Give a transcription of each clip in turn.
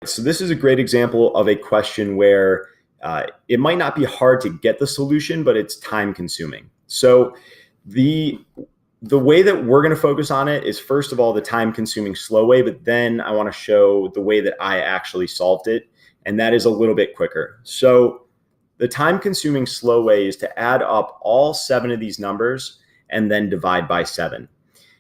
So this is a great example of a question where it might not be hard to get the solution, but it's time consuming. So the way that we're going to focus on it is, first of all, the time consuming slow way, but then I want to show the way that I actually solved it. And that is a little bit quicker. So the time consuming slow way is to add up all 7 of these numbers and then divide by 7.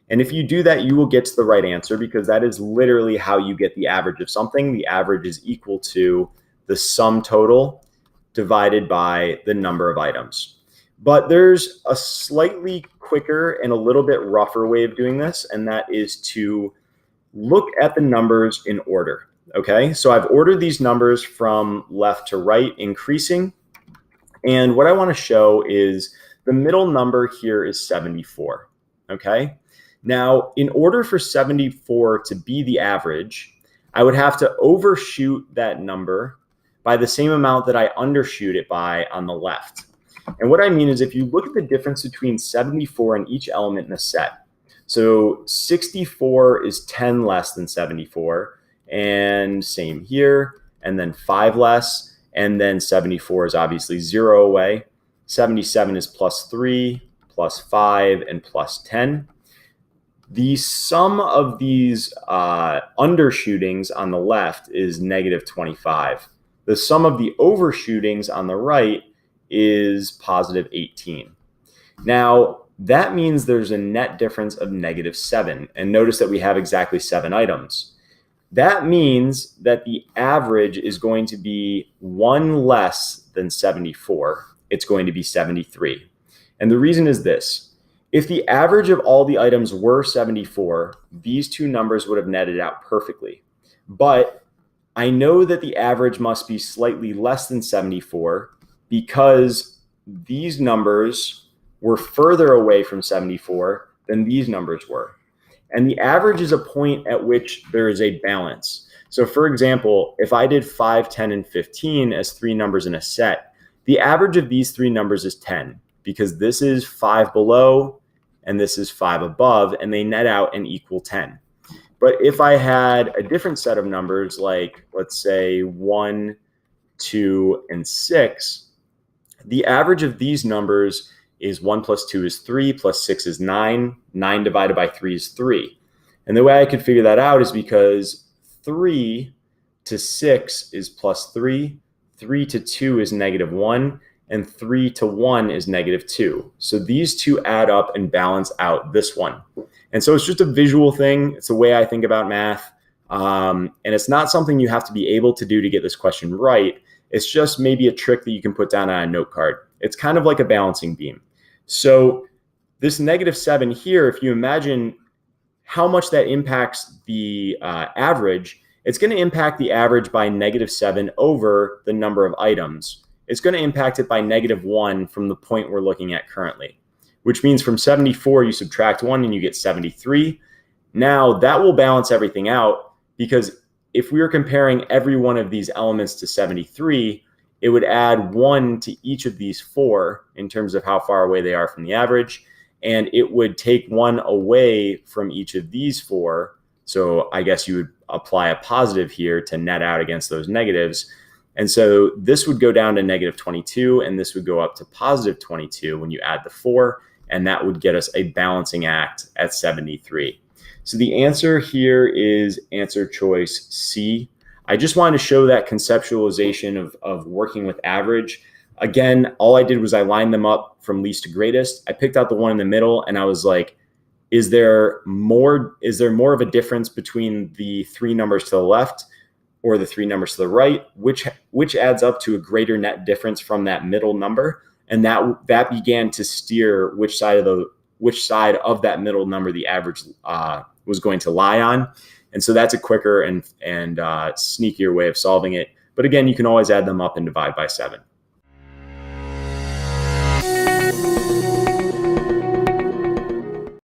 And if you do that, you will get to the right answer, because that is literally how you get the average of something. The average is equal to the sum total divided by the number of items. But there's a slightly quicker and a little bit rougher way of doing this, and that is to look at the numbers in order. Okay, so I've ordered these numbers from left to right, increasing. And what I want to show is the middle number here is 74. Okay, now in order for 74 to be the average, I would have to overshoot that number by the same amount that I undershoot it by on the left. And what I mean is, if you look at the difference between 74 and each element in a set, so 64 is 10 less than 74, and same here, and then 5 less, and then 74 is obviously 0 away. 77 is plus 3, plus 5, and plus 10. The sum of these undershootings on the left is negative 25. The sum of the overshootings on the right is positive 18. Now, that means there's a net difference of negative 7. And notice that we have exactly 7 items. That means that the average is going to be 1 less than 74. It's going to be 73. And the reason is this. If the average of all the items were 74, these two numbers would have netted out perfectly. But I know that the average must be slightly less than 74 because these numbers were further away from 74 than these numbers were. And the average is a point at which there is a balance. So for example, if I did 5, 10, and 15 as 3 numbers in a set, the average of these 3 numbers is 10, because this is 5 below and this is 5 above, and they net out and equal 10. But if I had a different set of numbers, like let's say 1, 2, and 6, the average of these numbers is 1 plus 2 is 3, plus 6 is 9. 9 divided by 3 is 3. And the way I could figure that out is because 3 to 6 is plus 3, 3 to 2 is negative 1, and 3 to 1 is negative 2. So these two add up and balance out this one. And so it's just a visual thing. It's the way I think about math. And it's not something you have to be able to do to get this question right. It's just maybe a trick that you can put down on a note card. It's kind of like a balancing beam. So this negative 7 here, if you imagine how much that impacts the average, it's going to impact the average by negative 7 over the number of items. It's going to impact it by negative 1 from the point we're looking at currently, which means from 74, you subtract 1 and you get 73. Now that will balance everything out, because if we were comparing every one of these elements to 73, it would add 1 to each of these 4 in terms of how far away they are from the average. And it would take 1 away from each of these 4. So I guess you would apply a positive here to net out against those negatives. And so this would go down to negative 22, and this would go up to positive 22 when you add the 4, and that would get us a balancing act at 73. So the answer here is answer choice C. I just wanted to show that conceptualization of working with average. Again, all I did was I lined them up from least to greatest. I picked out the one in the middle, and I was like, is there more of a difference between the 3 numbers to the left or the 3 numbers to the right, which adds up to a greater net difference from that middle number? And that began to steer which side of that middle number the average was going to lie on. And so that's a quicker and sneakier way of solving it. But again, you can always add them up and divide by 7.